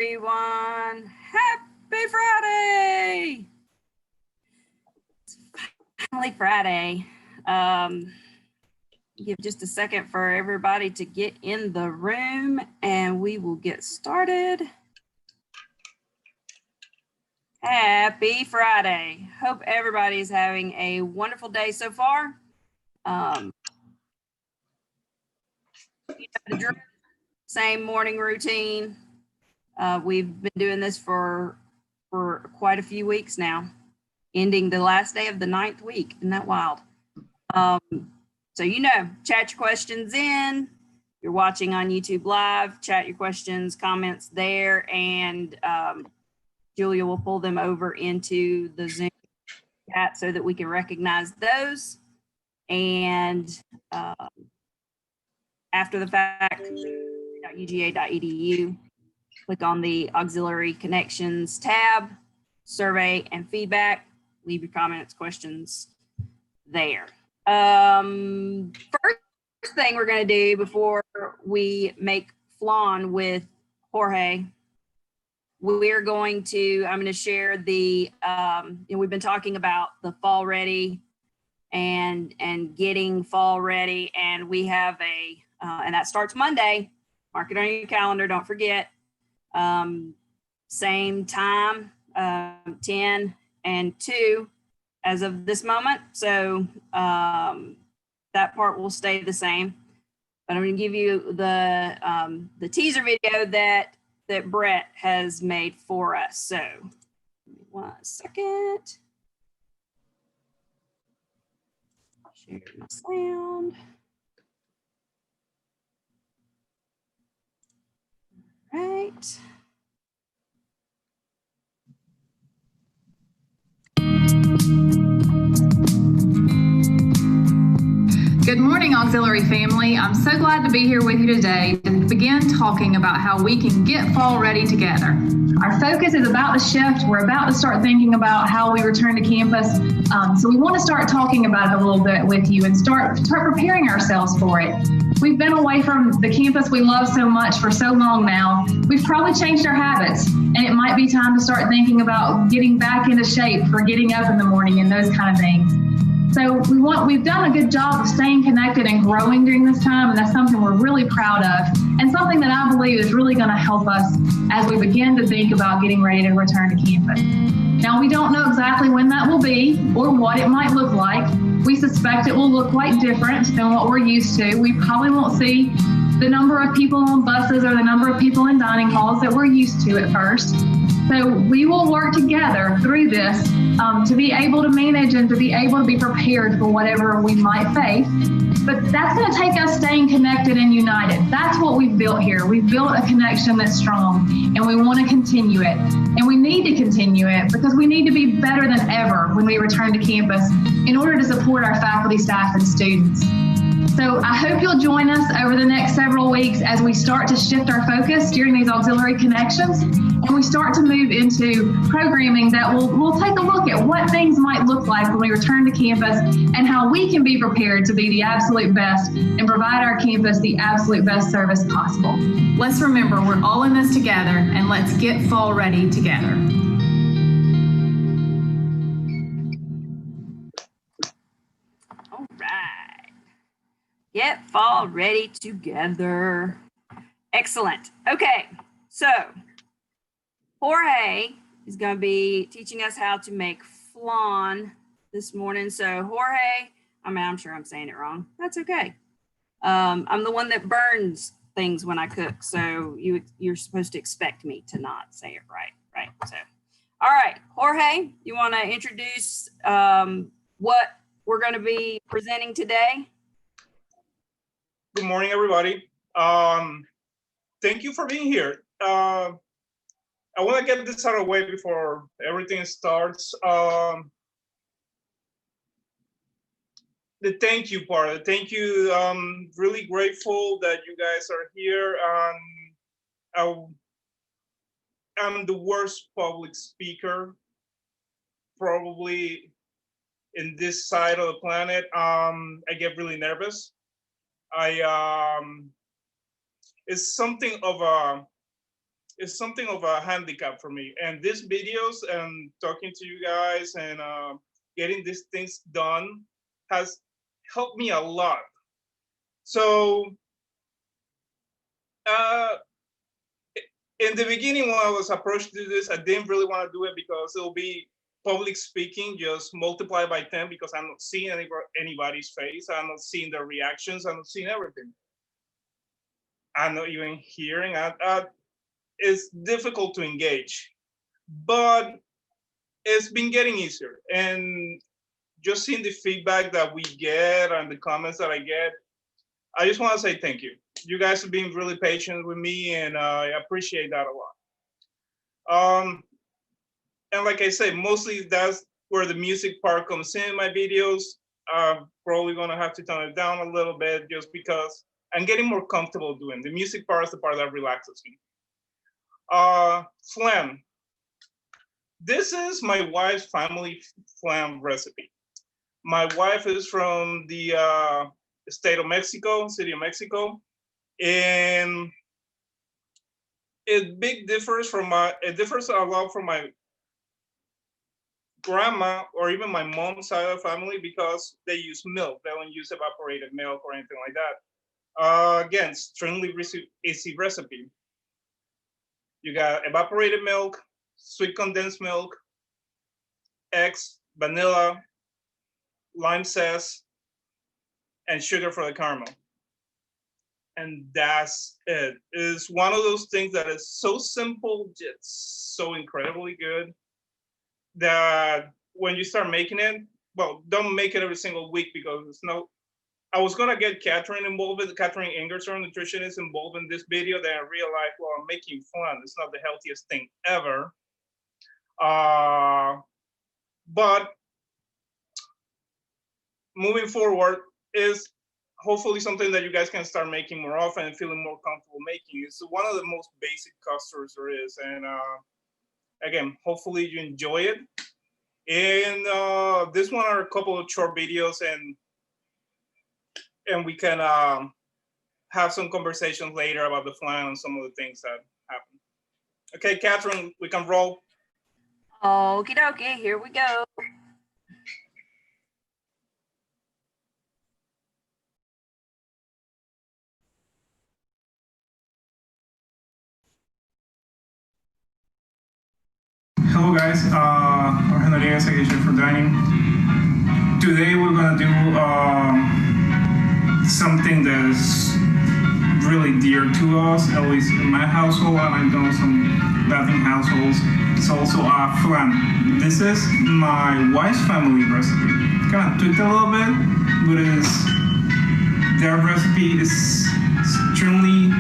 everyone. Happy Friday. It's finally Friday. Give just a second for everybody to get in the room and we will get started. Happy Friday. Hope everybody's having a wonderful day so far. Same morning routine. We've been doing this for quite a few weeks now, ending the last day of the 9th week. Isn't that wild? So, chat your questions in. You're watching on YouTube Live, chat your questions, comments there, and Julia will pull them over into the Zoom chat so that we can recognize those. And after the fact, uga.edu, click on the Auxiliary Connections tab, survey and feedback, leave your comments, questions there. First thing we're going to do before we make flan with Jorge, I'm going to share the, we've been talking about the fall ready and getting fall ready, and we have and that starts Monday. Mark it on your calendar, don't forget. Same time, 10 and 2 as of this moment. So that part will stay the same. But I'm going to give you the teaser video that Brett has made for us. So give me 1 second. Share my sound. Right. Good morning, Auxiliary family. I'm so glad to be here with you today to begin talking about how we can get fall ready together. Our focus is about the shift. We're about to start thinking about how we return to campus. So we want to start talking about it a little bit with you and start preparing ourselves for it. We've been away from the campus we love so much for so long now. We've probably changed our habits, and it might be time to start thinking about getting back into shape for getting up in the morning and those kind of things. So we've done a good job of staying connected and growing during this time, and that's something we're really proud of, and something that I believe is really going to help us as we begin to think about getting ready to return to campus. Now, we don't know exactly when that will be or what it might look like. We suspect it will look quite different than what we're used to. We probably won't see the number of people on buses or the number of people in dining halls that we're used to at first. So we will work together through this to be able to manage and to be able to be prepared for whatever we might face. But that's going to take us staying connected and united. That's what we've built here. We've built a connection that's strong, and we want to continue it. And we need to continue it because we need to be better than ever when we return to campus in order to support our faculty, staff, and students. So I hope you'll join us over the next several weeks as we start to shift our focus during these auxiliary connections, and we start to move into programming that we'll take a look at what things might look like when we return to campus and how we can be prepared to be the absolute best and provide our campus the absolute best service possible. Let's remember, we're all in this together, and let's get fall ready together. All right. Get fall ready together. Excellent. Okay, so Jorge is going to be teaching us how to make flan this morning. So Jorge, I'm sure I'm saying it wrong. That's okay. I'm the one that burns things when I cook, so you're supposed to expect me to not say it right? So, all right, Jorge, you want to introduce what we're going to be presenting today? Good morning, everybody. Thank you for being here. I want to get this out of the way before everything starts. The thank you part. The thank you. I'm really grateful that you guys are here. I'm the worst public speaker probably in this side of the planet. I get really nervous. It's something of a is something of a handicap for me. And these videos and talking to you guys and getting these things done has helped me a lot. So in the beginning, when I was approached to do this, I didn't really want to do it because it'll be public speaking, just multiply by 10, because I'm not seeing anybody's face. I'm not seeing their reactions. I'm not seeing everything. I'm not even hearing. It's difficult to engage, but it's been getting easier. And just seeing the feedback that we get and the comments that I get, I just want to say thank you. You guys have been really patient with me, and I appreciate that a lot. And like I said, mostly that's where the music part comes in my videos. I'm probably gonna have to tone it down a little bit just because I'm getting more comfortable doing. The music part is the part that relaxes me. Flan. This is my wife's family flan recipe. My wife is from the state of Mexico, city of Mexico, and it differs a lot from my grandma or even my mom's side of the family because they use milk. They don't use evaporated milk or anything like that. Again, extremely easy recipe. You got evaporated milk, sweet condensed milk, eggs, vanilla, lime zest, and sugar for the caramel. And that's it. It's one of those things that is so simple, just so incredibly good that when you start making it, well, don't make it every single week because it's no. I was gonna get Catherine involved, Catherine Ingersoll, nutritionist, involved in this video. Then I realized, well, I'm making fun. It's not the healthiest thing ever. But moving forward is hopefully something that you guys can start making more often and feeling more comfortable making. It's one of the most basic custards there is. And again, hopefully you enjoy it. And this one are a couple of short videos, and we can have some conversations later about the flan and some of the things that happen. Okay, Catherine, we can roll. Okie dokie, here we go. Hello guys, Jorge Noriega, Chef Jorge for dining. Today we're gonna do something that's really dear to us, at least in my household, and I know some Latin households. It's also a flan. This is my wife's family recipe. Kind of tweaked a little bit, but their recipe is extremely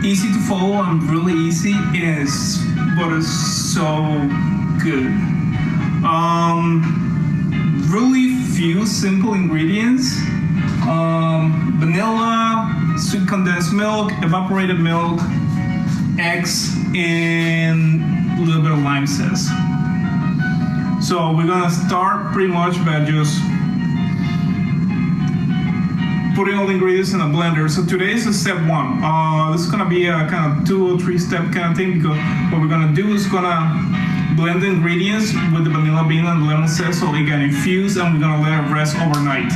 easy to follow and really easy, but it's so good. Really few simple ingredients. Vanilla, sweet condensed milk, evaporated milk, eggs, and a little bit of lime zest. So we're gonna start pretty much by just putting all the ingredients in a blender. So today is step one. This is gonna be a kind of 2 or 3 step kind of thing, because what we're gonna do is gonna blend the ingredients with the vanilla bean and lemon zest so they get infused, and we're gonna let it rest overnight.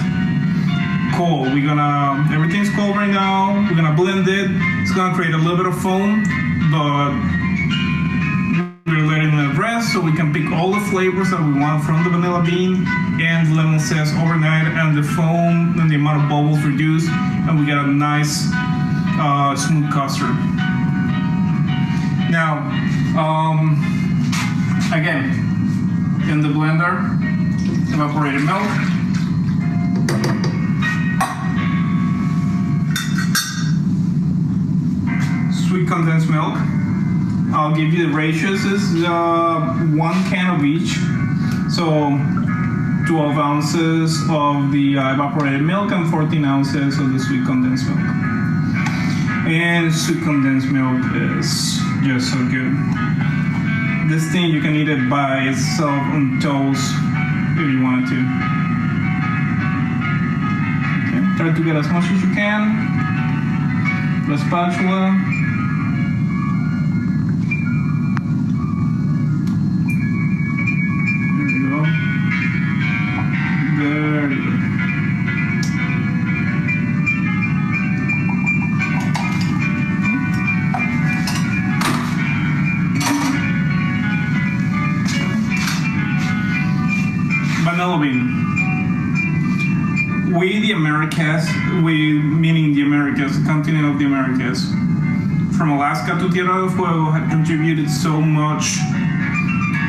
Cold. Everything's cold right now. We're gonna blend it. It's gonna create a little bit of foam, but we're letting it rest so we can pick all the flavors that we want from the vanilla bean and the lemon zest overnight, and the foam and the amount of bubbles reduced, and we get a nice smooth custard. Now, again, in the blender, evaporated milk, sweet condensed milk. I'll give you the ratios. This is 1 can of each. So 12 ounces of the evaporated milk and 14 ounces of the sweet condensed milk. And sweet condensed milk is just so good. This thing, you can eat it by itself on toast if you wanted to. Okay. Try to get as much as you can. The spatula. Americas, meaning the Americas, the continent of the Americas. From Alaska to Tierra del Fuego had contributed so much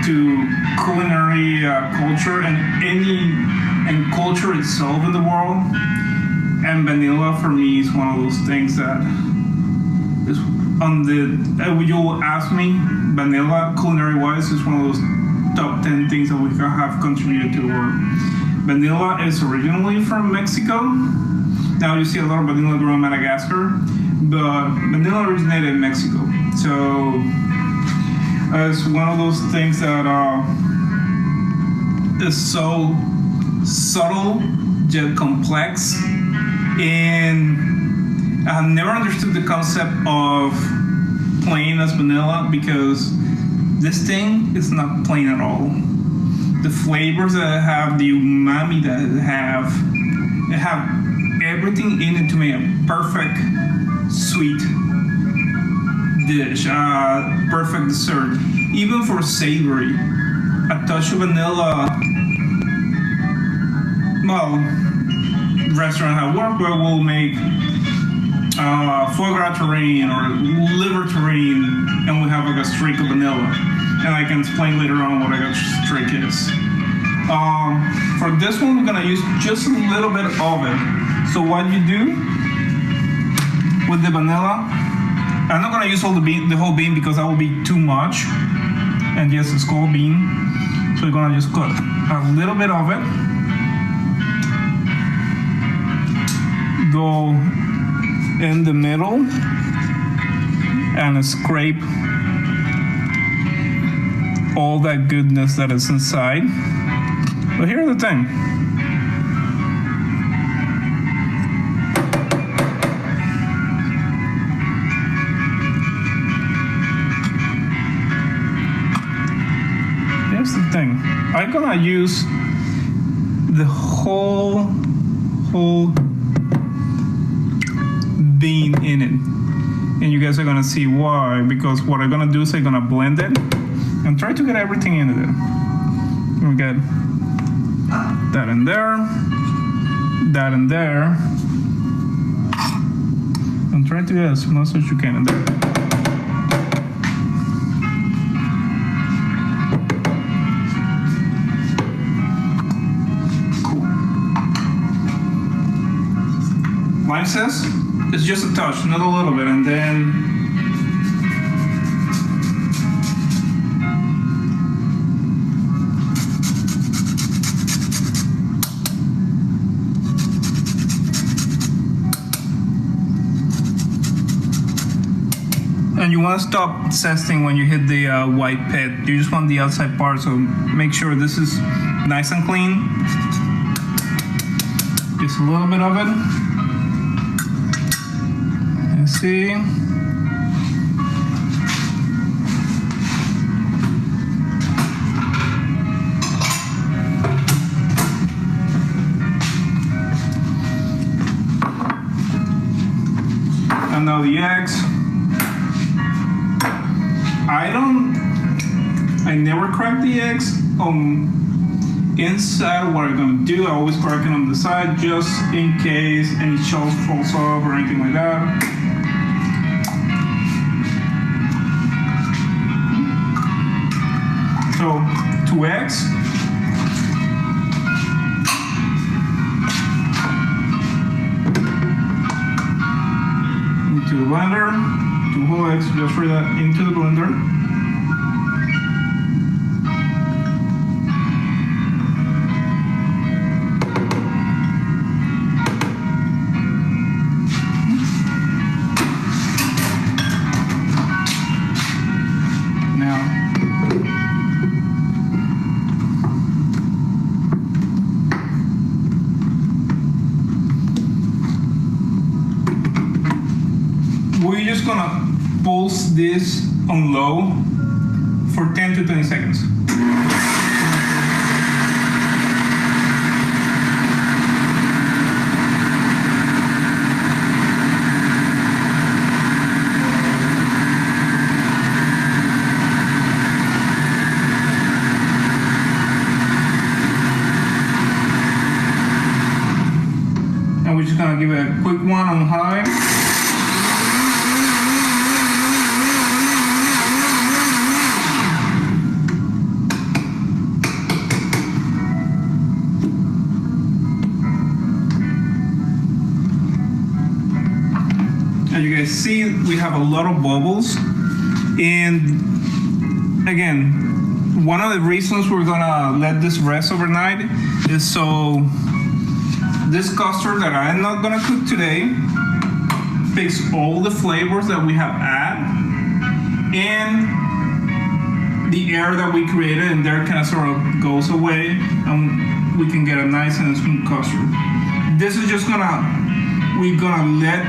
to culinary culture and culture itself in the world. And vanilla for me is one of those things that is on the, you'll ask me, vanilla culinary wise is one of those top 10 things that we have contributed to the world. Vanilla is originally from Mexico. Now you see a lot of vanilla grown in Madagascar, but vanilla originated in Mexico. So it's one of those things that is so subtle yet complex. And I've never understood the concept of plain as vanilla, because this thing is not plain at all. The flavors that I have, the umami that I have everything in it to make a perfect sweet dish, perfect dessert. Even for savory, a touch of vanilla, well, restaurant I work with will make foie gras terrine or liver terrine, and we have like a streak of vanilla. And I can explain later on what a streak is. For this one, we're gonna use just a little bit of it. So what you do with the vanilla, I'm not gonna use the whole bean because that will be too much. And yes, it's called bean. So we're gonna just cut a little bit of it. Go in the middle and scrape all that goodness that is inside. But here's the thing. Here's the thing. I'm gonna use the whole bean in it. And you guys are gonna see why, because what I'm gonna do is I'm gonna blend it and try to get everything into it. We get that in there, that in there, and try to get as much as you can in there. Cool. Lime zest, it's just a touch, not a little bit, and then you want to stop zesting when you hit the white pit. You just want the outside part, so make sure this is nice and clean. Just a little bit of it. And see. And now the eggs. I never crack the eggs inside. What I'm gonna do, I always crack it on the side just in case any shells falls off or anything like that. So 2 eggs. Into the blender. 2 whole eggs, just for that into the blender. We're just gonna pulse this on low for 10 to 20 seconds. And we're on high. As you guys see, we have a lot of bubbles. And again, one of the reasons we're gonna let this rest overnight is so this custard that I'm not gonna cook today picks all the flavors that we have added and the air that we created, and there kind of sort of goes away and we can get a nice and smooth custard. This is just we're gonna let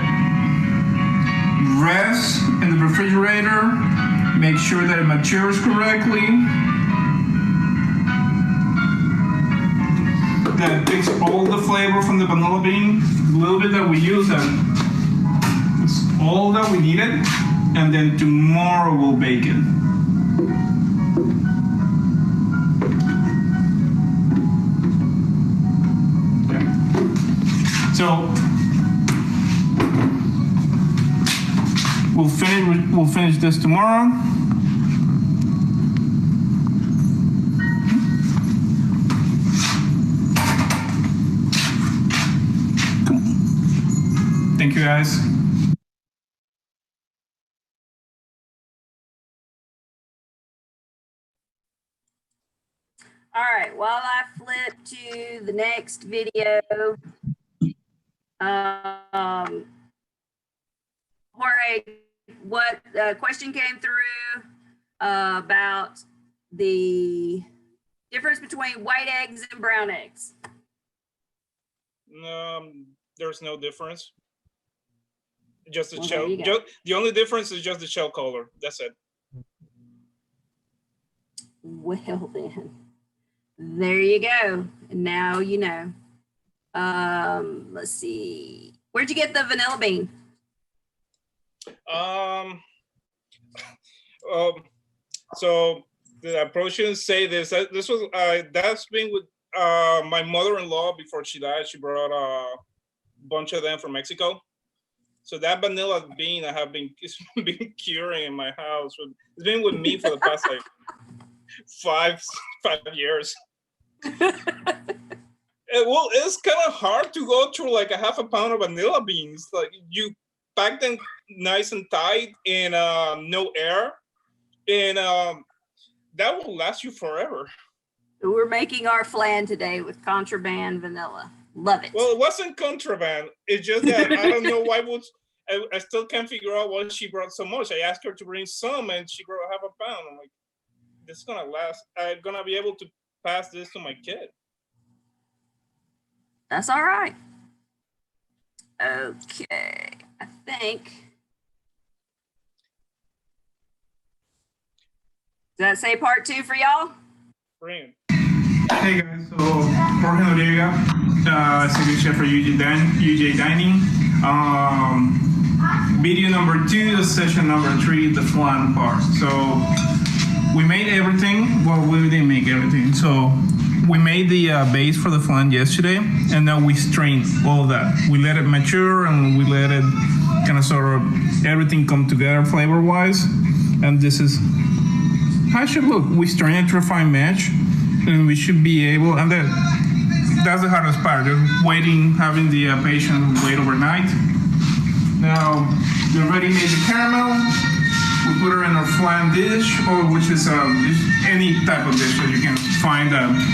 rest in the refrigerator, make sure that it matures correctly, that it takes all the flavor from the vanilla bean, a little bit that we use, that it's all that we needed, and then tomorrow we'll bake it. Okay. So we'll finish this tomorrow. Cool. Thank you, guys. All right, while I flip to the next video, Jorge, what question came through about the difference between white eggs and brown eggs? There's no difference. Just the Well, shell. there you go. The only difference is just the shell color. That's it. Well then, there you go. Now you know. Let's see. Where'd you get the vanilla bean? So the approach didn't say this. This was that's been with my mother-in-law before she died. She brought a bunch of them from Mexico. So that vanilla bean it's been curing in my house. It's been with me for the past like five years. Well, it's kind of hard to go through like a half a pound of vanilla beans. Like you pack them nice and tight and no air, and that will last you forever. We're making our flan today with contraband vanilla. Love it. Well, it wasn't contraband. It's just that I don't know why I still can't figure out why she brought so much. I asked her to bring some and she brought half a pound. I'm like, this is gonna last. I'm gonna be able to pass this to my kid. That's all right. Okay, I think. Does that say part 2 for y'all? Bring it. Hey guys, so Jorge Noriega, Executive Chef for UJ Dining. Video number 2, session number 3, the flan part. So we made everything. Well, we didn't make everything. So we made the base for the flan yesterday, and now we strained all of that. We let it mature, and we let it kind of sort of everything come together flavor-wise. And this is how it should look. We strain it to a fine mash, and we should be able, and that's the hardest part, just waiting, having the patient wait overnight. Now, we already made the caramel. We put her in our flan dish, or which is any type of dish that you can find.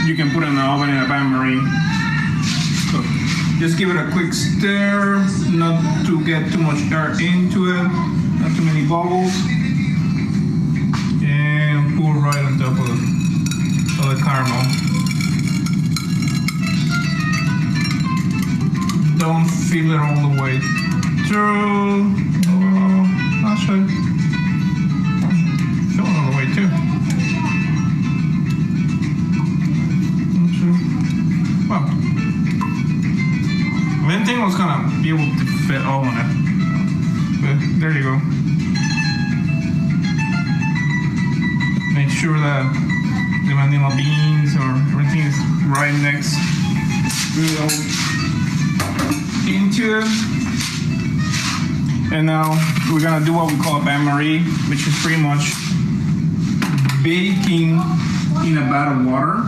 You can put in the oven in a Bain Marie. So just give it a quick stir, not to get too much air into it, not too many bubbles, and pour right on top of the caramel. Don't fill it all the way through. I'll show you. Fill it all the way too. Well, I didn't think I was gonna be able to fit all in it. But there you go. Make sure that the vanilla beans or everything is right next into it. And now we're gonna do what we call a Bain Marie, which is pretty much baking in a vat of water.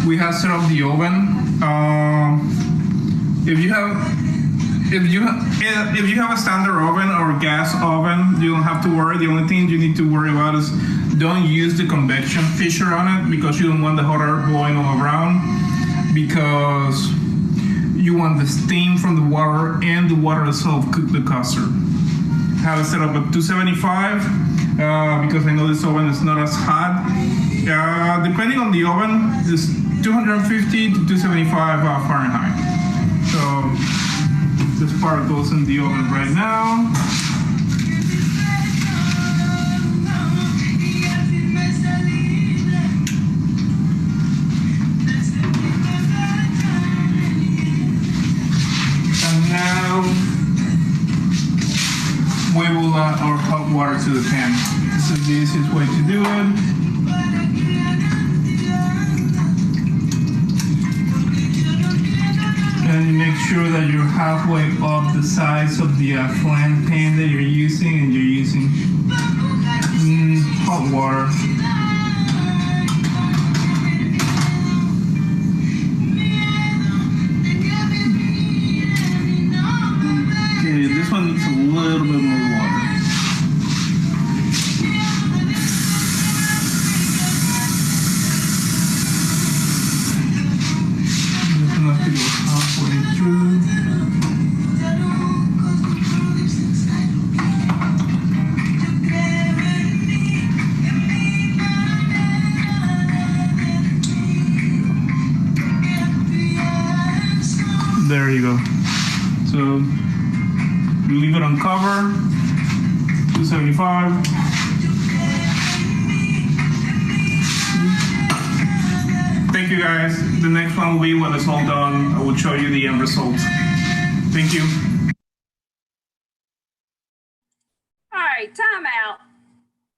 We have set up the oven. If you have a standard oven or gas oven, you don't have to worry. The only thing you need to worry about is don't use the convection fissure on it, because you don't want the hot air blowing all around, because you want the steam from the water and the water itself cook the custard. Have it set up at 275 because I know this oven is not as hot. Depending on the oven, it's 250 to 275 Fahrenheit. So this part goes in the oven right now. And now we will add our hot water to the pan. This is the easiest way to do it. And make sure that you're halfway up the size of the flan pan that you're using, and you're using hot water. Okay, this one needs a little bit more water. Halfway through. There you go. So you leave it on cover, 275. Thank you guys. The next one will be when it's all done. I will show you the end result. Thank you. All right, time out.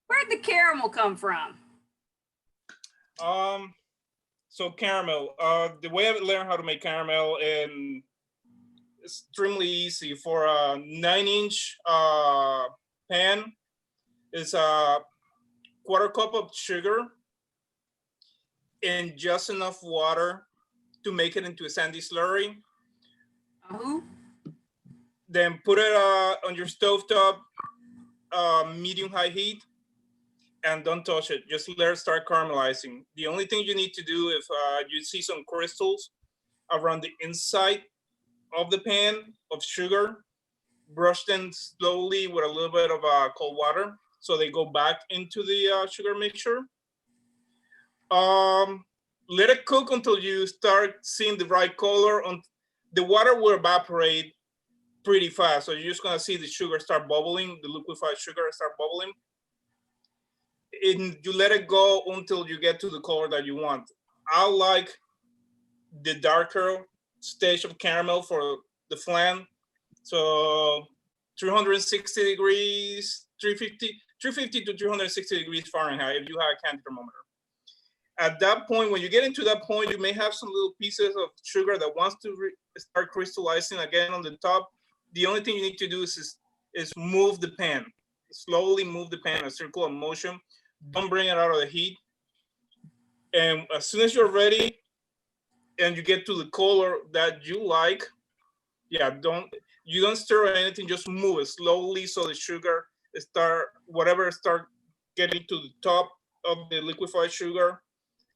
Where'd the caramel come from? So caramel, the way I learned how to make caramel, and extremely easy for a 9-inch pan, is a 1/4 cup of sugar and just enough water to make it into a sandy slurry. Then put it on your stovetop, medium-high heat, and don't touch it. Just let it start caramelizing. The only thing you need to do, if you see some crystals around the inside of the pan of sugar, brush them slowly with a little bit of cold water so they go back into the sugar mixture. Let it cook until you start seeing the right color. The water will evaporate pretty fast, so you're just gonna see the sugar start bubbling, the liquefied sugar start bubbling. And you let it go until you get to the color that you want. I like the darker stage of caramel for the flan. So 360 degrees, 350 to 360 degrees Fahrenheit if you have a candy thermometer. At that point, when you get into that point, you may have some little pieces of sugar that wants to start crystallizing again on the top. The only thing you need to do is move the pan. Slowly move the pan in a circular motion. Don't bring it out of the heat. And as soon as you're ready and you get to the color that you like, yeah, you don't stir anything, just move it slowly so the sugar start getting to the top of the liquefied sugar,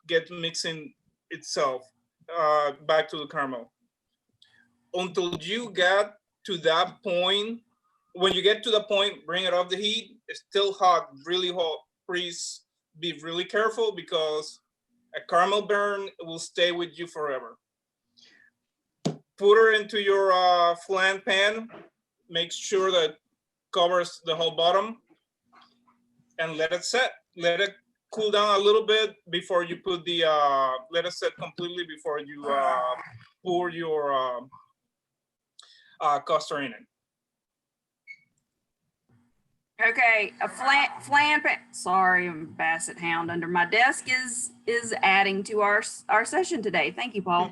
get mixing itself back to the caramel. Until you get to that point, when you get to the point, bring it off the heat. It's still hot, really hot. Please be really careful because a caramel burn will stay with you forever. Put her into your flan pan. Make sure that covers the whole bottom and let it set. Let it cool down a little bit before you put the, let it set completely before you pour your custard in it. Okay, a flan pan. Sorry, I'm a basset hound under my desk is adding to our session today. Thank you, Paul.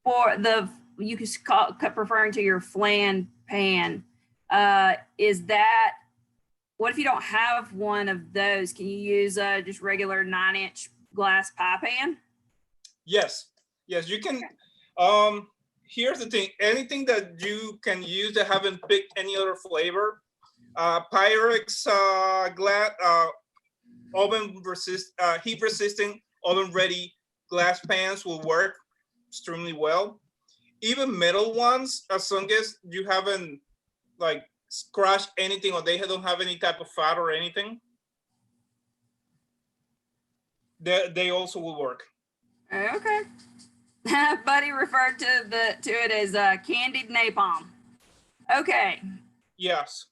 For the you can call referring to your flan pan. Is that what if you don't have one of those? Can you use just regular 9-inch glass pie pan? Yes, yes, you can. Here's the thing: anything that you can use that haven't picked any other flavor, Pyrex glass heat resistant oven ready glass pans will work extremely well. Even metal ones, as long as you haven't like scratched anything or they don't have any type of fat or anything, they also will work. Okay. Buddy referred to it as candied napalm. Okay. Yes.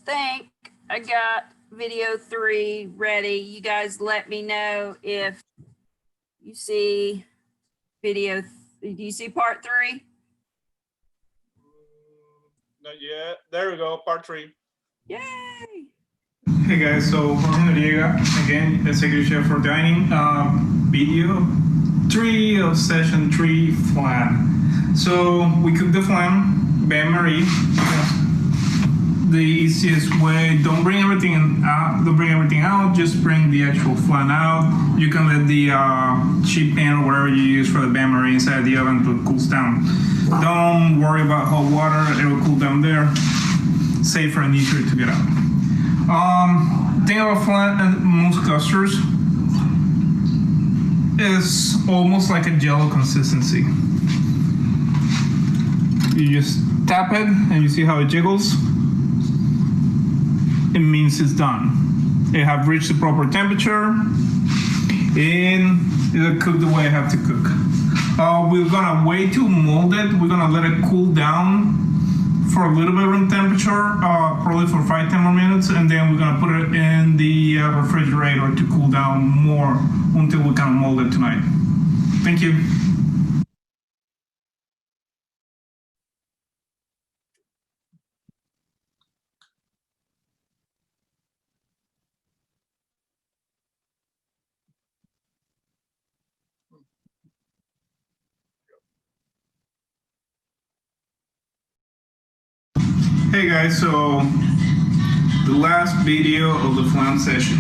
Think I got video 3 ready. You guys let me know if you see video. Do you see part 3? Not yet. There we go. Part 3. Yay! Hey guys, so Jorge Noriega, again, executive chef for dining. Video 3 of session 3 flan. So we cook the flan, Bain Marie. The easiest way, don't bring everything out, just bring the actual flan out. You can let the sheet pan or whatever you use for the Bain Marie inside the oven until it cools down. Don't worry about hot water, it will cool down there. Safer and easier to get out. Thing about flan and most custards is almost like a jello consistency. You just tap it and you see how it jiggles. It means it's done. It have reached the proper temperature and it'll cook the way I have to cook. We're gonna wait to mold it. We're gonna let it cool down for a little bit of room temperature, probably for 5-10 more minutes, and then we're gonna put it in the refrigerator to cool down more until we can mold it tonight. Thank you. Hey guys, so the last video of the flan session.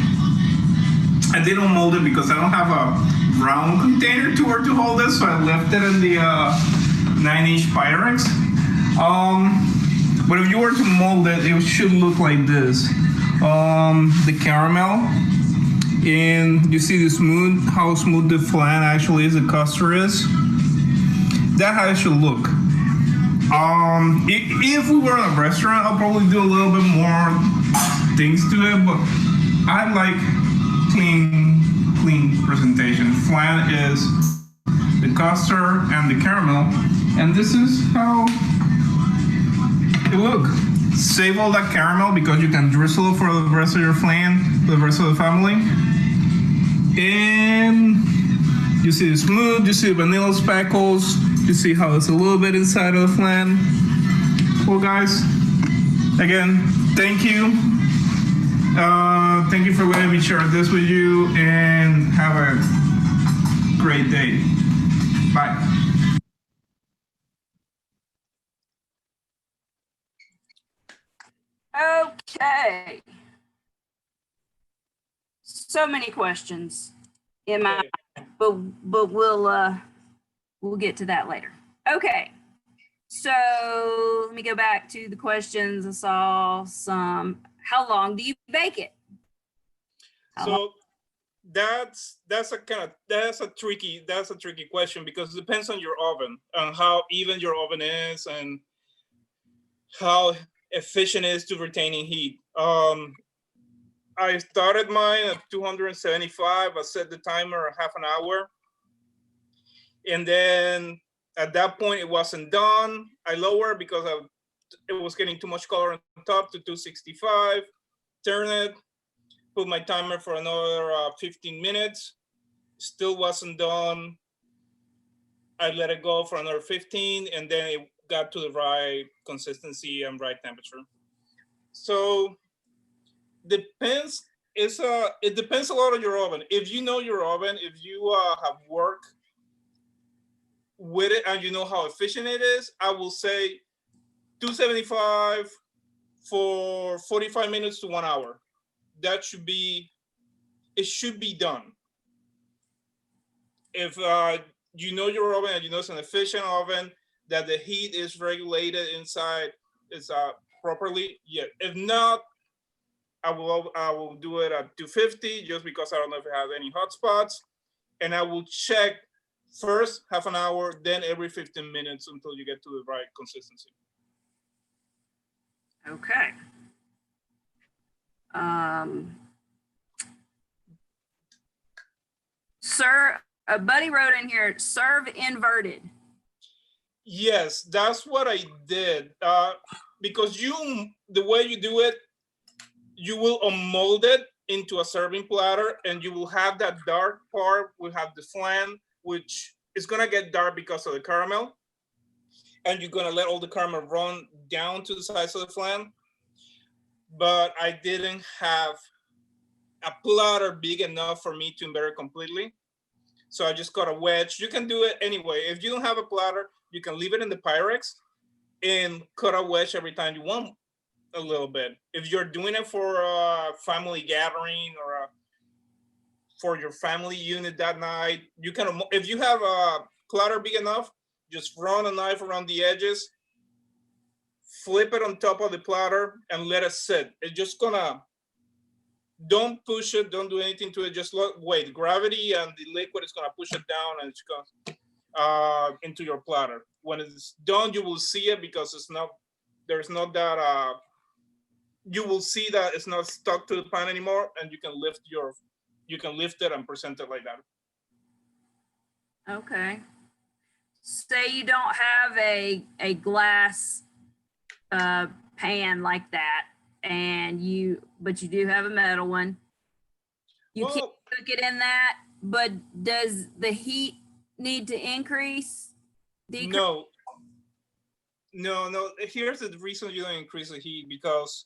I didn't mold it because I don't have a round container to hold it, so I left it in the 9-inch Pyrex. But if you were to mold it, it should look like this. The caramel, and you see how smooth the flan actually is, the custard is. That's how it should look. If we were in a restaurant, I'll probably do a little bit more things to it, but I like clean presentation. Flan is the custard and the caramel, and this is how it looks. Save all that caramel because you can drizzle it for the rest of your flan, for the rest of the family. And you see the smooth, you see the vanilla speckles, you see how it's a little bit inside of the flan. Well guys, again, thank you. Thank you for letting me share this with you, and have a great day. Bye. Okay. So many questions in my, but we'll get to that later. Okay. So let me go back to the questions. I saw some. How long do you bake it? So that's a tricky question, because it depends on your oven and how even your oven is and how efficient it is to retaining heat. I started mine at 275. I set the timer at half an hour, and then at that point it wasn't done. I lowered because it was getting too much color on top to 265. Turn it, put my timer for another 15 minutes. Still wasn't done. I let it go for another 15, and then got to the right consistency and right temperature. So depends. It depends a lot on your oven. If you know your oven, if you have worked with it and you know how efficient it is, I will say 275 for 45 minutes to 1 hour. That should be, it should be done. If you know your oven and you know it's an efficient oven, that the heat is regulated inside is properly, yeah. If not, I will do it at 250 just because I don't know if it has any hot spots. And I will check first half an hour, then every 15 minutes until you get to the right consistency. Okay. Sir, a buddy wrote in here, serve inverted. Yes, that's what I did. Because the way you do it, you will mold it into a serving platter, and you will have that dark part. We have the flan, which is gonna get dark because of the caramel, and you're gonna let all the caramel run down to the sides of the flan. But I didn't have a platter big enough for me to invert it completely. So I just got a wedge. You can do it anyway. If you don't have a platter, you can leave it in the Pyrex and cut a wedge every time you want a little bit. If you're doing it for a family gathering or for your family unit that night, you can, if you have a platter big enough, just run a knife around the edges, flip it on top of the platter and let it sit. It's just gonna, don't push it, don't do anything to it, just wait. Gravity and the liquid is gonna push it down and it's gonna into your platter. When it's done, you will see it because it's not, there's not that, you will see that it's not stuck to the pan anymore, and you can lift it and present it like that. Okay. Say you don't have a glass pan like that, but you do have a metal one. You can't cook it in that, but does the heat need to increase? No. Here's the reason you don't increase the heat, because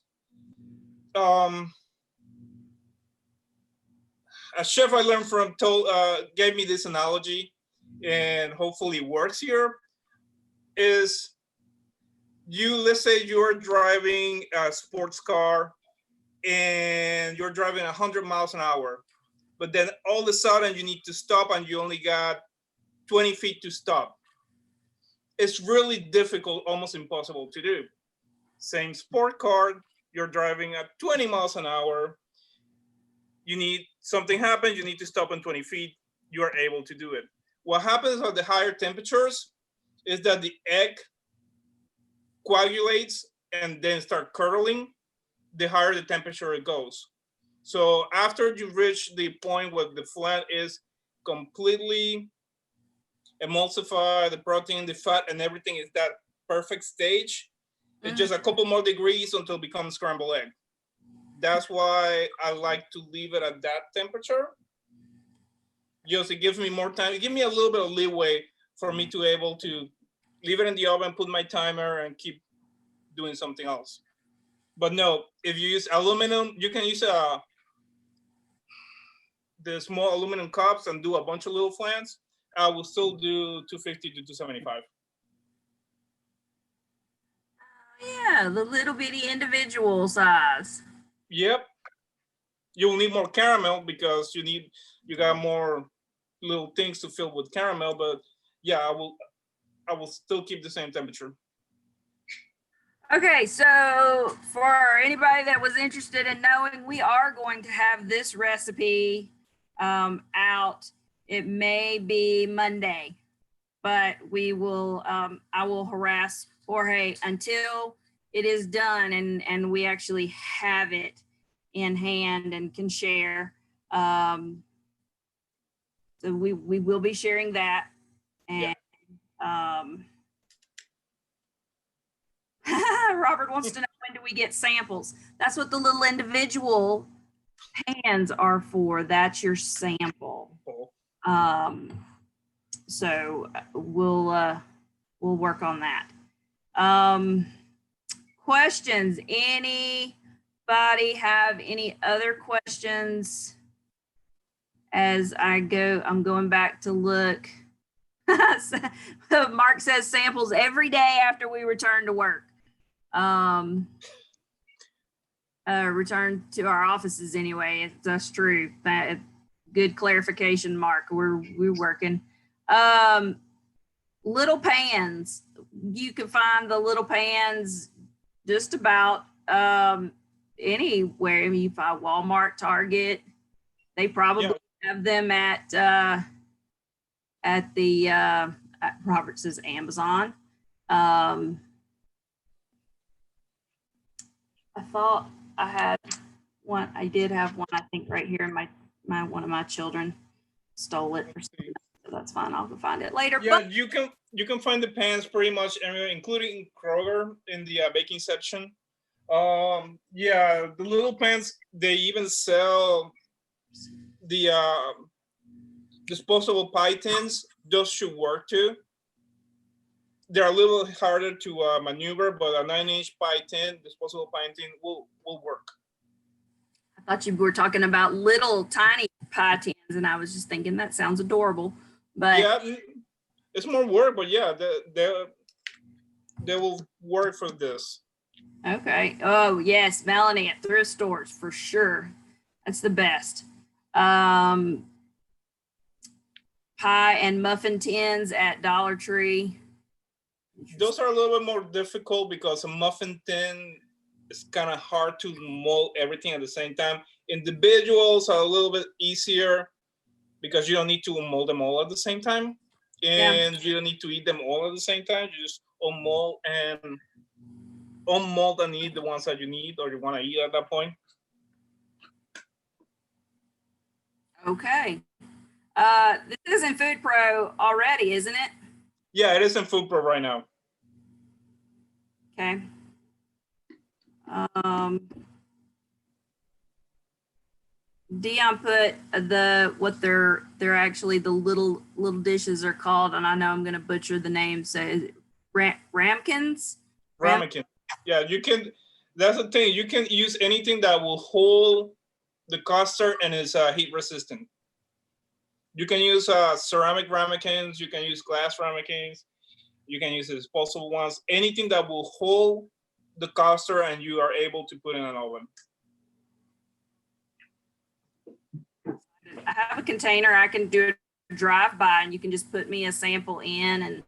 a chef I learned from gave me this analogy, and hopefully it works here, is let's say you're driving a sports car and you're driving 100 miles an hour, but then all of a sudden you need to stop and you only got 20 feet to stop. It's really difficult, almost impossible to do. Same sport car, you're driving at 20 miles an hour, something happens, you need to stop in 20 feet, you are able to do it. What happens at the higher temperatures is that the egg coagulates and then start curdling the higher the temperature it goes. So after you reach the point where the flan is completely emulsified, the protein, the fat, and everything is that perfect stage, it's just a couple more degrees until it becomes scrambled egg. That's why I like to leave it at that temperature. Just, it gives me more time. It gives me a little bit of leeway for me to be able to leave it in the oven, put my timer, and keep doing something else. But no, if you use aluminum, you can use the small aluminum cups and do a bunch of little flans. I will still do 250 to 275. Yeah, the little bitty individual size. Yep. You will need more caramel because you got more little things to fill with caramel, but yeah, I will still keep the same temperature. Okay, so for anybody that was interested in knowing, we are going to have this recipe out. It may be Monday, but we will, I will harass Jorge until it is done and we actually have it in hand and can share. So we will be sharing that. And Robert wants to know, when do we get samples? That's what the little individual pans are for. That's your sample. So we'll work on that. Questions? Anybody have any other questions? As I go, I'm going back to look. Mark says samples every day after we return to work. Return to our offices anyway. That's true. That good clarification, Mark. We're working. Little pans. You can find the little pans just about anywhere. I mean, you find Walmart, Target. They probably have them at Robert says Amazon. I thought I had one. I did have one, I think, right here in my one of my children stole it or something. So that's fine. I'll go find it later. Yeah, but you can find the pans pretty much anywhere, including Kroger in the baking section. Yeah, the little pans, they even sell the disposable pie tins. Those should work too. They're a little harder to maneuver, but a 9-inch pie tin, disposable pie tin will work. I thought you were talking about little tiny pie tins, and I was just thinking that sounds adorable. But yeah, it's more work, but yeah, they will work for this. Okay. Oh yes, Melanie at thrift stores for sure. That's the best. Pie and muffin tins at Dollar Tree. Those are a little bit more difficult because a muffin tin is kind of hard to mold everything at the same time. Individuals are a little bit easier because you don't need to mold them all at the same time, and you don't need to eat them all at the same time. You just unmold and eat the ones that you need or you want to eat at that point. Okay. This is in Food Pro already, isn't it? Yeah, it is in Food Pro right now. Okay. Dion put what they're actually the little dishes are called, and I know I'm gonna butcher the name. So is it ramekins? Ramekin. Yeah, you can. That's the thing. You can use anything that will hold the custard and is heat resistant. You can use ceramic ramekins. You can use glass ramekins. You can use disposable ones. Anything that will hold the custard and you are able to put in an oven. I have a container. I can do a drive-by, and you can just put me a sample in,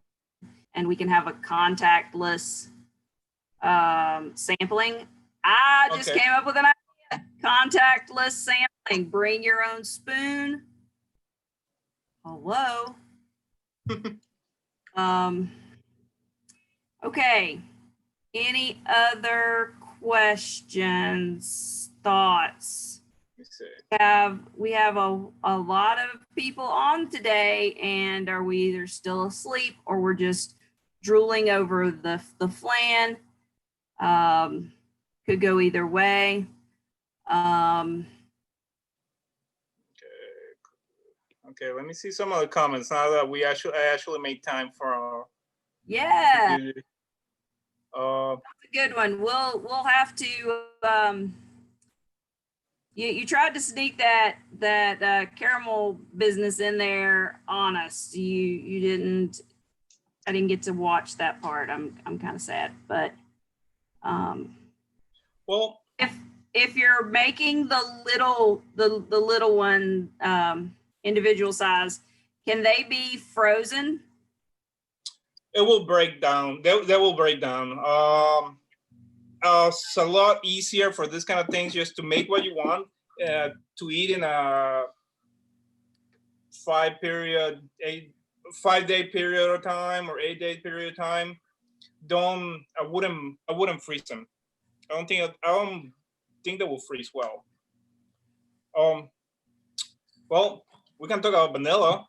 and we can have a contactless sampling. I just came up with an idea. Contactless sampling. Bring your own spoon. Hello. Okay. Any other questions, thoughts? We have a lot of people on today, and are we either still asleep or we're just drooling over the flan? Could go either way. Okay, let me see some of the comments now that I actually made time for yeah. That's a good one. We'll have to you tried to sneak that caramel business in there on us. You didn't. I didn't get to watch that part. I'm kind of sad, but well, if you're making the little one individual size, can they be frozen? It will break down. They will break down. It's a lot easier for this kind of things just to make what you want to eat in a 5-day period of time or 8-day period of time. I wouldn't freeze them. I don't think they will freeze well. Well, we can talk about vanilla.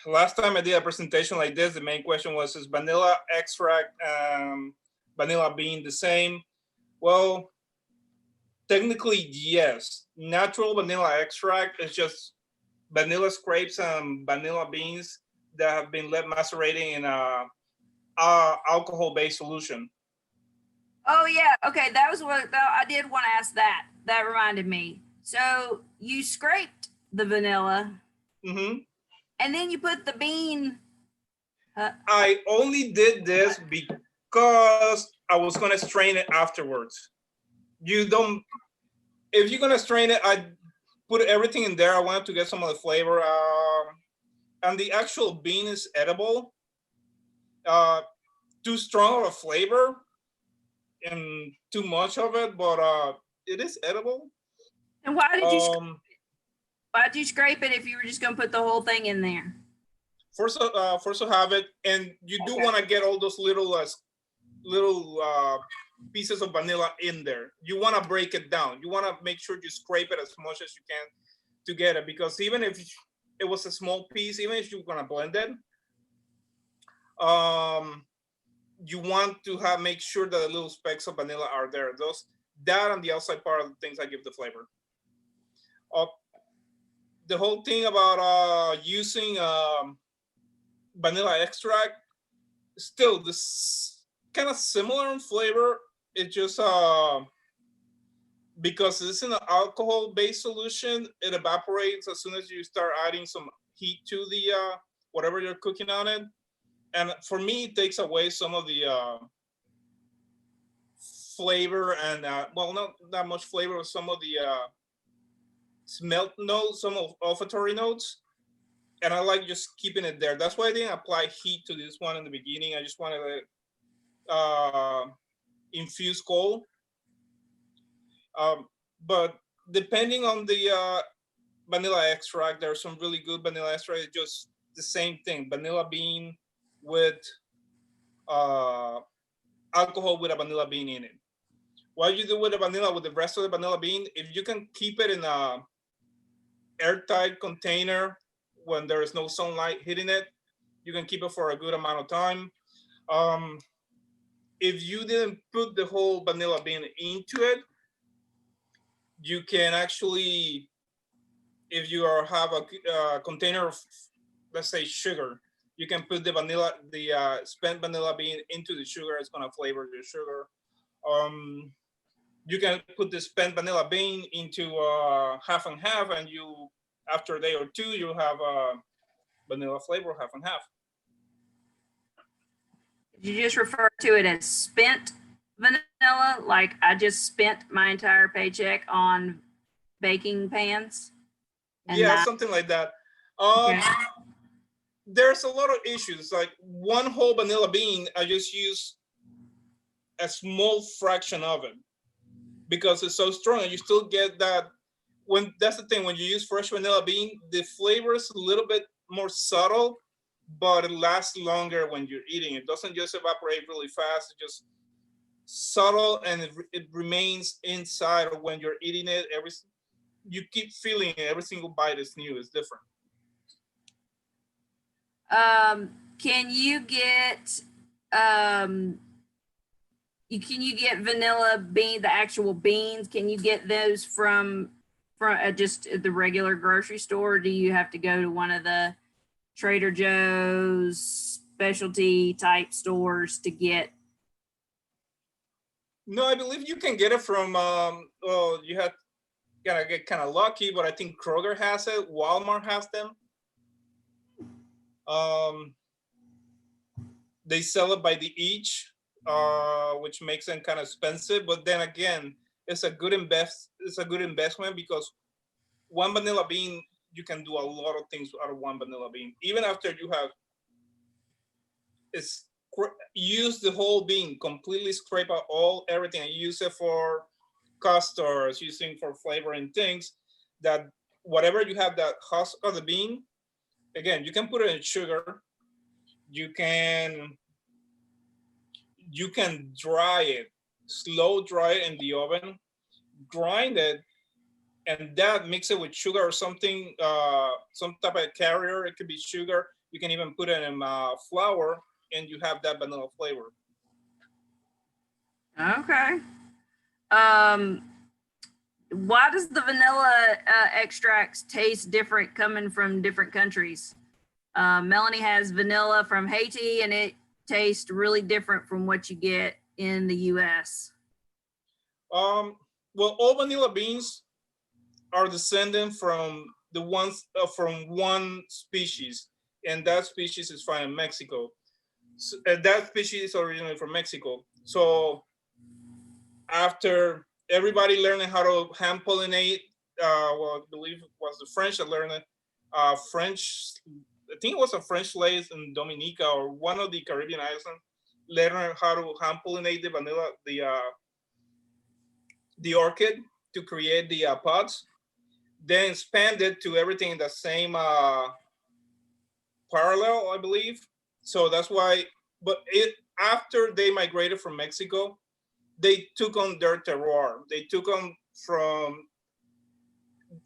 Last time I did a presentation like this, the main question was, is vanilla extract vanilla bean the same? Well, technically, yes. Natural vanilla extract is just vanilla scrapes and vanilla beans that have been left macerating in a alcohol-based solution. Oh yeah, okay, that was what I did want to ask that. That reminded me. So you scraped the vanilla Mm-hmm. and then you put the bean. I only did this because I was gonna strain it afterwards. You don't, if you're gonna strain it, I put everything in there. I wanted to get some of the flavor. And the actual bean is edible. Too strong of a flavor and too much of it, but it is edible. And why did you scrape it if you were just gonna put the whole thing in there? First to have it, and you do want to get all those little pieces of vanilla in there. You want to break it down. You want to make sure you scrape it as much as you can to get it, because even if it was a small piece, even if you're gonna blend it, you want to make sure that the little specks of vanilla are there. That and the outside part of the things that give the flavor. The whole thing about using vanilla extract, still this kind of similar in flavor. It just because it's in an alcohol-based solution, it evaporates as soon as you start adding some heat to the whatever you're cooking on it. And for me, it takes away some of the flavor and well, not that much flavor, but some of the smell notes, some of olfactory notes. And I like just keeping it there. That's why I didn't apply heat to this one in the beginning. I just wanted to infuse cold. But depending on the vanilla extract, there's some really good vanilla extract. Just the same thing, vanilla bean with alcohol with a vanilla bean in it. What you do with the vanilla, with the rest of the vanilla bean, if you can keep it in a airtight container when there is no sunlight hitting it, you can keep it for a good amount of time. If you didn't put the whole vanilla bean into it, you can actually, if you have a container of, let's say, sugar, you can put the spent vanilla bean into the sugar. It's gonna flavor the sugar. You can put the spent vanilla bean into half and half, and you, after a day or two, you have vanilla flavor half and half. Did you just refer to it as spent vanilla? Like I just spent my entire paycheck on baking pans? Yeah, something like that. Okay. There's a lot of issues. Like one whole vanilla bean, I just use a small fraction of it because it's so strong, and you still get that. That's the thing, when you use fresh vanilla bean, the flavor is a little bit more subtle, but it lasts longer when you're eating. It doesn't just evaporate really fast. It's just subtle, and it remains inside when you're eating it. You keep feeling it. Every single bite is new. It's different. Can you get vanilla bean, the actual beans? Can you get those from just the regular grocery store? Or do you have to go to one of the Trader Joe's specialty type stores to get? No, I believe you can get it from. You gotta get kind of lucky, but I think Kroger has it. Walmart has them. They sell it by the each, which makes them kind of expensive. But then again, it's a good investment because one vanilla bean, you can do a lot of things out of one vanilla bean. Even after you have use the whole bean, completely scrape out everything, and use it for custards, using for flavoring things. That whatever you have, that husk of the bean, again, you can put it in sugar. You can dry it, slow dry it in the oven, grind it, and that mix it with sugar or something, some type of carrier. It could be sugar. You can even put it in flour, and you have that vanilla flavor. Okay. Why does the vanilla extracts taste different coming from different countries? Melanie has vanilla from Haiti, and it tastes really different from what you get in the US. Well, all vanilla beans are descended from the ones from one species, and that species is found in Mexico. So, that species is originally from Mexico. So after everybody learning how to hand pollinate, well, I believe it was the French that learned it. French, I think it was a French lady in Dominica or one of the Caribbean islands, learned how to hand pollinate the vanilla, the orchid to create the pods, then expanded to everything in the same parallel, I believe. So that's why, but after they migrated from Mexico, they took on their terroir. They took on from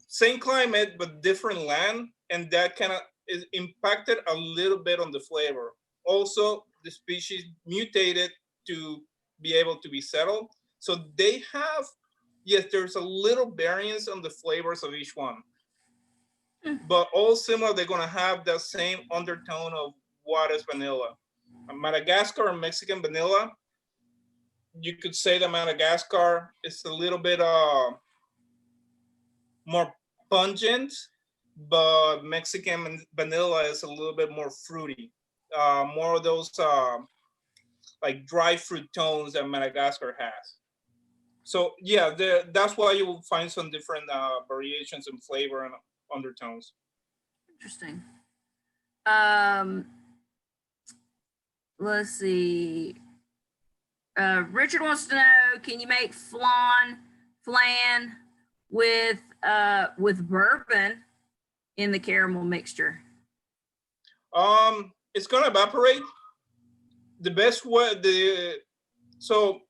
same climate, but different land. And that kind of is impacted a little bit on the flavor. Also, the species mutated to be able to be settled. So they have, yes, there's a little variance on the flavors of each one. But all similar, they're gonna have the same undertone of what is vanilla. Madagascar and Mexican vanilla, you could say that Madagascar is a little bit more pungent, but Mexican vanilla is a little bit more fruity. More of those like dry fruit tones that Madagascar has. So yeah, that's why you will find some different variations in flavor and undertones. Interesting. Let's see. Richard wants to know, can you make flan with bourbon in the caramel mixture? It's gonna evaporate. The best way, so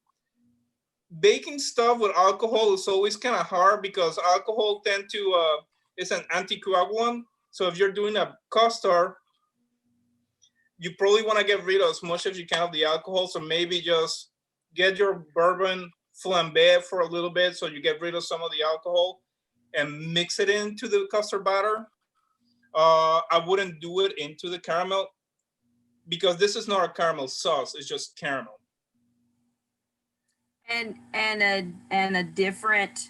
baking stuff with alcohol is always kind of hard because alcohol tend to is an anticoagulant. So if you're doing a custard, you probably want to get rid of as much as you can of the alcohol. So maybe just get your bourbon flambé for a little bit so you get rid of some of the alcohol and mix it into the custard batter. I wouldn't do it into the caramel because this is not a caramel sauce, it's just caramel. And a different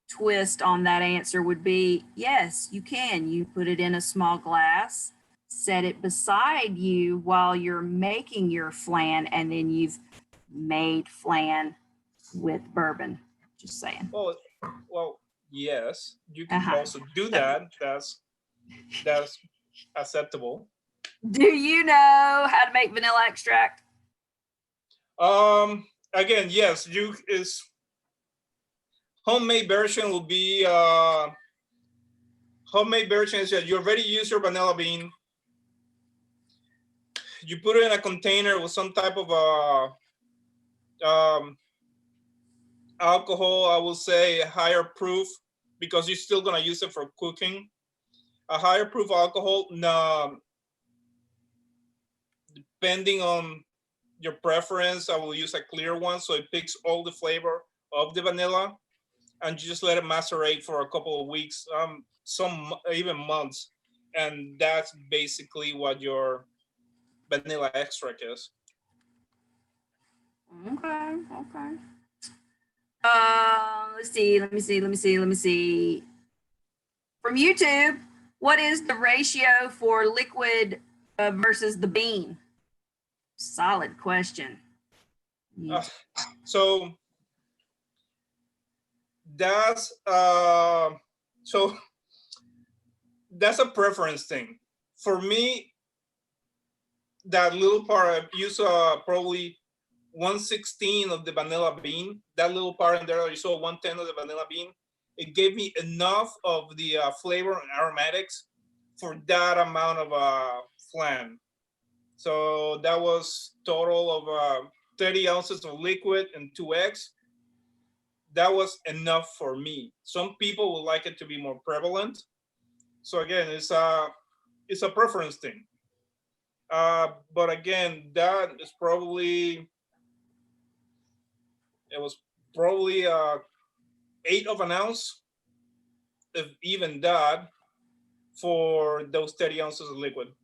twist on that answer would be, yes, you can. You put it in a small glass, set it beside you while you're making your flan, and then you've made flan with bourbon. Just saying. Well, yes, you can also do that. That's acceptable. Do you know how to make vanilla extract? Again, yes, homemade version will be homemade version is that you already use your vanilla bean. You put it in a container with some type of alcohol, I will say a higher proof, because you're still gonna use it for cooking. A higher proof alcohol, depending on your preference, I will use a clear one so it picks all the flavor of the vanilla, and you just let it macerate for a couple of weeks, some even months, and that's basically what your vanilla extract is. Okay. Let's see. Let me see. From YouTube, what is the ratio for liquid versus the bean? Solid question. So that's that's a preference thing. For me, that little part I use probably 1/16 of the vanilla bean. That little part in there, you saw 1/10 of the vanilla bean. It gave me enough of the flavor and aromatics for that amount of flan. So that was total of 30 ounces of liquid and 2 eggs. That was enough for me. Some people would like it to be more prevalent. So again, it's a preference thing. But again, that is probably, it was probably 1/8 of an ounce, if even that, for those 30 ounces of liquid.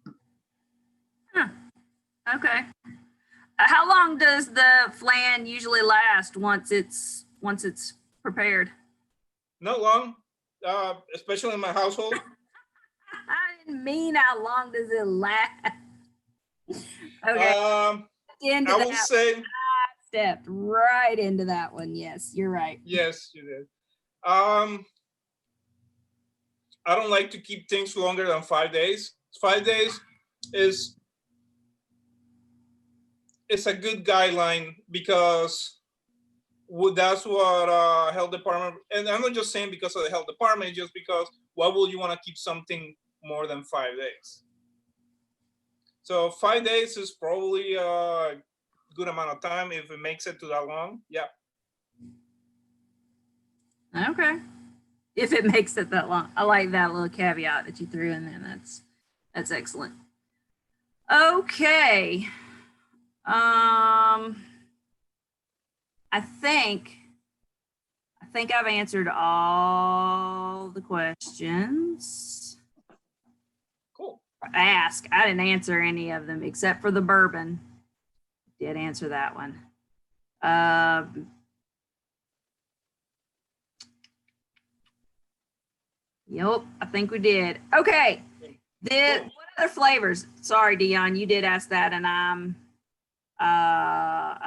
Okay. How long does the flan usually last once it's prepared? Not long, especially in my household. I didn't mean how long does it last. Okay. Into I will that say stepped right into that one. Yes, you're right. yes, you did. I don't like to keep things longer than 5 days. 5 days is it's a good guideline because that's what health department, and I'm not just saying because of the health department, it's just because why would you want to keep something more than 5 days? So 5 days is probably a good amount of time if it makes it to that long. Yeah. Okay. If it makes it that long. I like that little caveat that you threw in there. That's excellent. Okay. I think I've answered all the questions. Cool. Ask. I didn't answer any of them except for the bourbon. Did answer that one. Yep, I think we did. Okay. What other flavors? Sorry, Dion, you did ask that, and I'm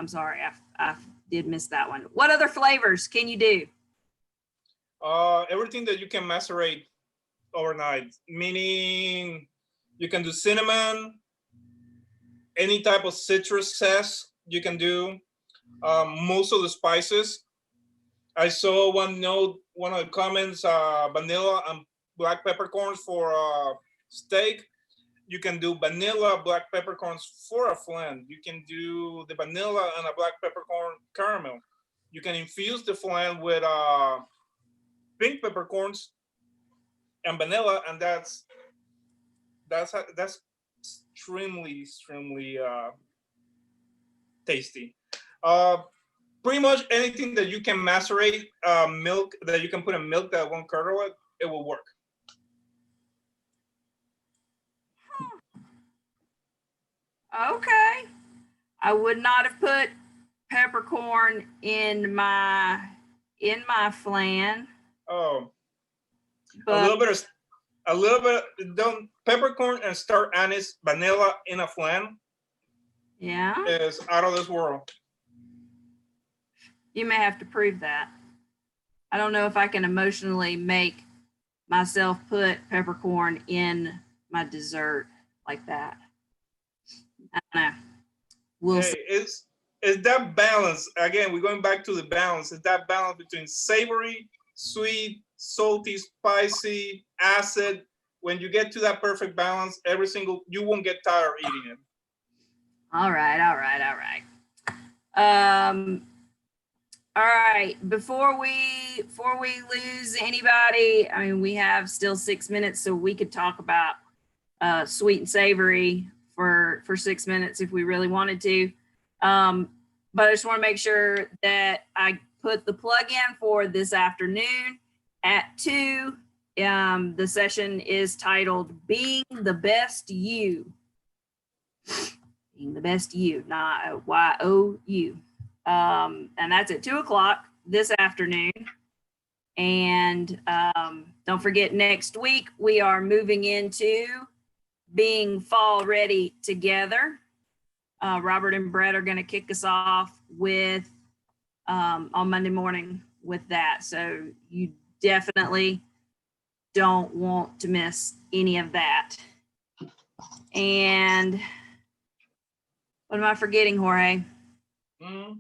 sorry, I did miss that one. What other flavors can you do? Everything that you can macerate overnight, meaning you can do cinnamon, any type of citrus zest you can do. Most of the spices. I saw one of the comments, vanilla and black peppercorns for steak. You can do vanilla black peppercorns for a flan. You can do the vanilla and a black peppercorn caramel. You can infuse the flan with pink peppercorns and vanilla, and that's extremely tasty. Pretty much anything that you can macerate milk, that you can put in milk that won't curdle it, it will work. Okay. I would not have put peppercorn in my flan. Oh, but a little bit. Don't peppercorn and star anise, vanilla in a flan. Yeah, is out of this world. You may have to prove that. I don't know if I can emotionally make myself put peppercorn in my dessert like that. I don't know. We'll see. It's that balance. Again, we're going back to the balance. It's that balance between savory, sweet, salty, spicy, acid. When you get to that perfect balance, you won't get tired of eating it. All right. All right. Before we lose anybody, I mean, we have still 6 minutes, so we could talk about sweet and savory for 6 minutes if we really wanted to. But I just want to make sure that I put the plug in for this afternoon at 2. The session is titled "Being the Best You." Being the best you, not YOU. And that's at 2:00 this afternoon. And don't forget, next week we are moving into being fall ready together. Robert and Brett are going to kick us off with on Monday morning with that. So you definitely don't want to miss any of that. And what am I forgetting, Jorge? I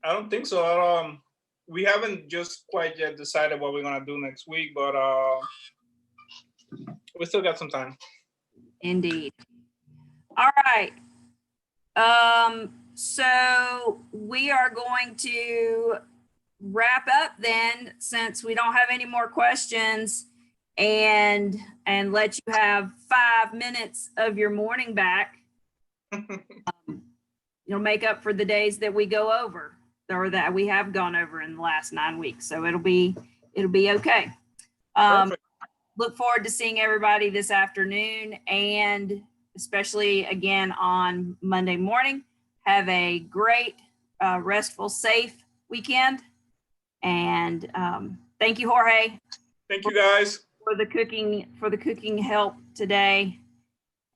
don't think so. We haven't just quite yet decided what we're gonna do next week, but we still got some time. Indeed. All right. So we are going to wrap up then, since we don't have any more questions, and let you have 5 minutes of your morning back. You'll make up for the days that we go over, or that we have gone over in the last 9 weeks. So it'll be okay. Look forward to seeing everybody this afternoon, and especially again on Monday morning. Have a great, restful, safe weekend. And thank you, Jorge, Thank you, guys. for the cooking help today.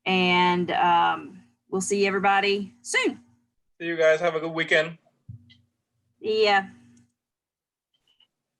And we'll see everybody soon. See you guys. Have a good weekend. Yeah.